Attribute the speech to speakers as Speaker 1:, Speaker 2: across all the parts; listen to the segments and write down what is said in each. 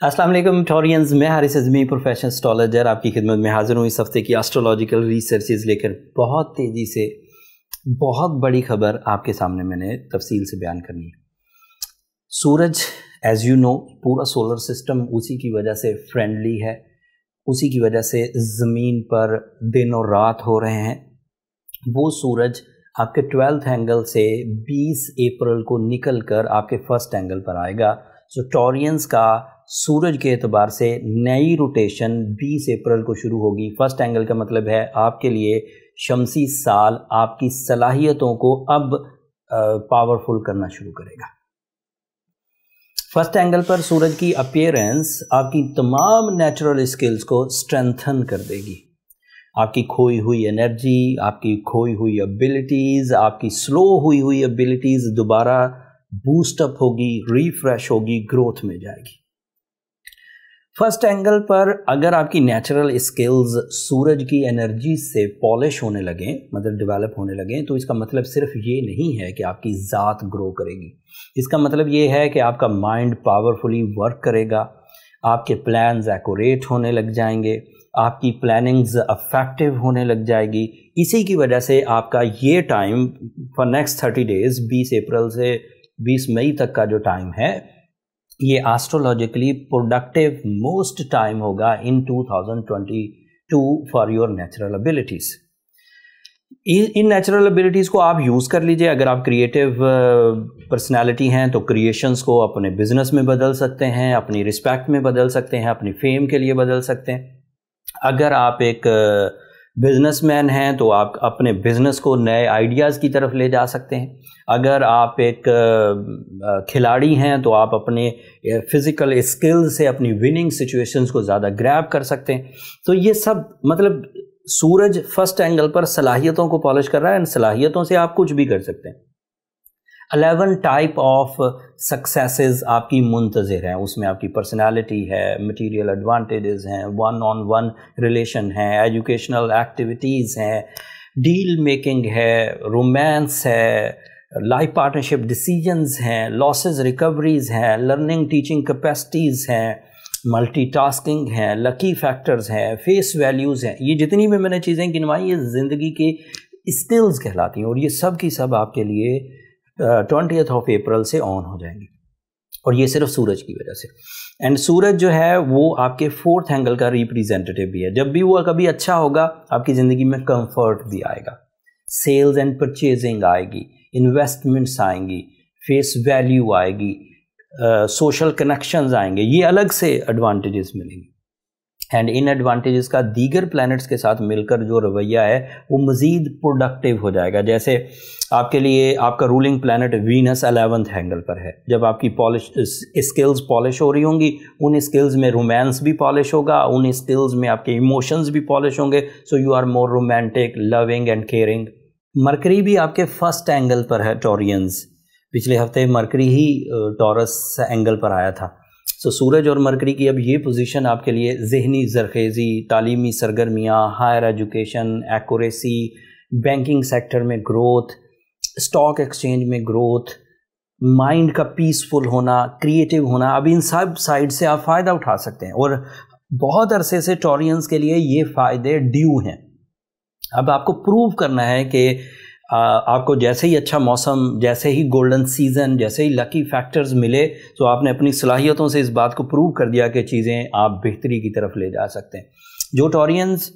Speaker 1: अस्सलाम वालेकुम टॉरियंस, मैं हारिस अज़मी प्रोफेशनल एस्ट्रोलॉजर आपकी खिदमत में हाज़िर हूँ इस हफ्ते की एस्ट्रोलॉजिकल रिसर्चेज लेकर। बहुत तेज़ी से बहुत बड़ी खबर आपके सामने मैंने तफसील से बयान करनी है। सूरज एज़ यू नो पूरा सोलर सिस्टम उसी की वजह से फ्रेंडली है, उसी की वजह से ज़मीन पर दिन और रात हो रहे हैं। वो सूरज आपके 12th एंगल से 20 अप्रैल को निकल कर आपके फर्स्ट एंगल पर आएगा। सो टॉरियंस का सूरज के एतबार से नई रोटेशन 20 अप्रैल को शुरू होगी। फर्स्ट एंगल का मतलब है आपके लिए शमसी साल आपकी सलाहियतों को अब पावरफुल करना शुरू करेगा। फर्स्ट एंगल पर सूरज की अपीयरेंस आपकी तमाम नेचुरल स्किल्स को स्ट्रेंथन कर देगी। आपकी खोई हुई एनर्जी, आपकी खोई हुई एबिलिटीज़, आपकी स्लो हुई एबिलिटीज़ दोबारा बूस्ट अप होगी, रिफ्रेश होगी, ग्रोथ में जाएगी। फर्स्ट एंगल पर अगर आपकी नेचुरल स्किल्स सूरज की एनर्जी से पॉलिश होने लगें, मतलब डेवलप होने लगें, तो इसका मतलब सिर्फ ये नहीं है कि आपकी ज़ात ग्रो करेगी। इसका मतलब ये है कि आपका माइंड पावरफुली वर्क करेगा, आपके प्लान्स एक्यूरेट होने लग जाएंगे, आपकी प्लानिंग्स अफेक्टिव होने लग जाएगी। इसी की वजह से आपका ये टाइम फॉर नेक्स्ट 30 डेज़ 20 अप्रैल से 20 मई तक का जो टाइम है, ये एस्ट्रोलॉजिकली प्रोडक्टिव मोस्ट टाइम होगा इन 2022 for your natural abilities. In natural abilities को आप यूज़ कर लीजिए। अगर आप क्रिएटिव पर्सनालिटी हैं तो क्रिएशंस को अपने बिजनेस में बदल सकते हैं, अपनी रिस्पेक्ट में बदल सकते हैं, अपनी फेम के लिए बदल सकते हैं। अगर आप एक बिजनेसमैन हैं तो आप अपने बिजनेस को नए आइडियाज़ की तरफ ले जा सकते हैं। अगर आप एक खिलाड़ी हैं तो आप अपने फिज़िकल स्किल्स से अपनी विनिंग सिचुएशंस को ज़्यादा ग्रैब कर सकते हैं। तो ये सब मतलब सूरज फर्स्ट एंगल पर सलाहियतों को पॉलिश कर रहा है, इन सलाहियतों से आप कुछ भी कर सकते हैं। 11 टाइप ऑफ सक्सेसेस आपकी मुंतज़िर हैं। उसमें आपकी पर्सनालिटी है, मटेरियल एडवांटेजेस हैं, वन ऑन वन रिलेशन है, एजुकेशनल एक्टिविटीज़ हैं, डील मेकिंग है, रोमांस है, लाइफ पार्टनरशिप डिसीजंस हैं, लॉसेस रिकवरीज़ हैं, लर्निंग टीचिंग कैपेसिटीज़ हैं, मल्टीटास्किंग हैं, लकी फैक्टर्स हैं, फेस वैल्यूज़ हैं। ये जितनी भी मैंने चीज़ें गिनवाई ये ज़िंदगी की स्किल्स कहलाती हैं और ये सब की सब आपके लिए 20th of अप्रैल से ऑन हो जाएंगी और ये सिर्फ सूरज की वजह से। एंड सूरज जो है वो आपके 4th एंगल का रिप्रेजेंटेटिव भी है। जब भी वो कभी अच्छा होगा आपकी ज़िंदगी में कंफर्ट भी आएगा, सेल्स एंड परचेजिंग आएगी, इन्वेस्टमेंट्स आएंगी, फेस वैल्यू आएगी, सोशल कनेक्शंस आएंगे। ये अलग से एडवांटेजेस मिलेंगे। एंड इन एडवांटेजेस का दीगर प्लैनेट्स के साथ मिलकर जो रवैया है वो मज़ीद प्रोडक्टिव हो जाएगा। जैसे आपके लिए आपका ruling planet Venus 11th angle पर है। जब आपकी स्किल्स पॉलिश हो रही होंगी, उन स्किल्स में रोमांस भी पॉलिश होगा, उन स्किल्स में आपके इमोशंस भी पॉलिश होंगे। So you are more romantic, loving and caring. Mercury भी आपके फर्स्ट एंगल पर है टॉरियंस। पिछले हफ्ते मरकरी ही टॉरस एंगल पर आया था। सो सूरज और मरकरी की अब ये पोजीशन आपके लिए ज़हनी ज़रखेज़ी, तालीमी सरगर्मियाँ, higher education, accuracy, banking sector में ग्रोथ, स्टॉक एक्सचेंज में ग्रोथ, माइंड का पीसफुल होना, क्रिएटिव होना, अब इन सब साइड से आप फ़ायदा उठा सकते हैं। और बहुत अरसे से टॉरियंस के लिए ये फ़ायदे ड्यू हैं। अब आपको प्रूव करना है कि आपको जैसे ही अच्छा मौसम, जैसे ही गोल्डन सीज़न, जैसे ही लकी फैक्टर्स मिले तो आपने अपनी सलाहियतों से इस बात को प्रूव कर दिया कि चीज़ें आप बेहतरी की तरफ ले जा सकते हैं। जो टॉरियंस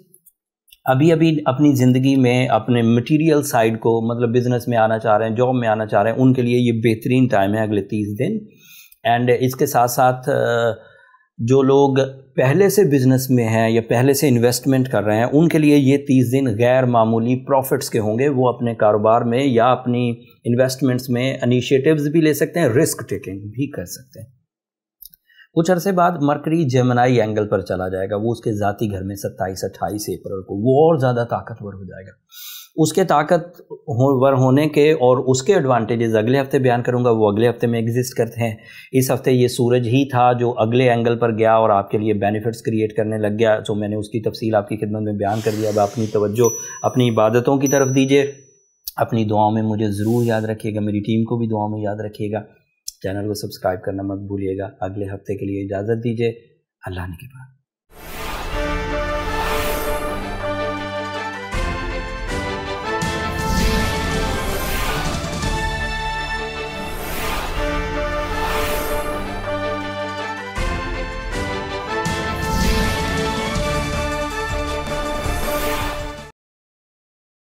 Speaker 1: अभी अपनी ज़िंदगी में अपने मटेरियल साइड को मतलब बिज़नेस में आना चाह रहे हैं, जॉब में आना चाह रहे हैं, उनके लिए ये बेहतरीन टाइम है अगले 30 दिन। एंड इसके साथ साथ जो लोग पहले से बिज़नेस में हैं या पहले से इन्वेस्टमेंट कर रहे हैं उनके लिए ये 30 दिन गैर मामूली प्रॉफिट्स के होंगे। वो अपने कारोबार में या अपनी इन्वेस्टमेंट्स में इनिशिएटिव्स भी ले सकते हैं, रिस्क टेकिंग भी कर सकते हैं। कुछ अरसे बाद मरकरी जेमिनी एंगल पर चला जाएगा। वो उसके ज़ाती घर में 27-28 अप्रैल को वो और ज़्यादा ताकतवर हो जाएगा। उसके ताकतवर होने के और उसके एडवांटेजेस अगले हफ्ते बयान करूंगा, वो अगले हफ्ते में एग्जिस्ट करते हैं। इस हफ्ते ये सूरज ही था जो अगले एंगल पर गया और आपके लिए बेनिफिट्स क्रिएट करने लग गया। तो मैंने उसकी तफसील आपकी खिदमत में बयान कर दिया। अब अपनी तवज्जो अपनी इबादतों की तरफ दीजिए, अपनी दुआओं में मुझे ज़रूर याद रखिएगा, मेरी टीम को भी दुआओं में याद रखिएगा। چینل کو سبسکرائب کرنا مت بھولیے گا۔ اگلے ہفتے کے لیے اجازت دیجیے، اللہ نے کے بعد۔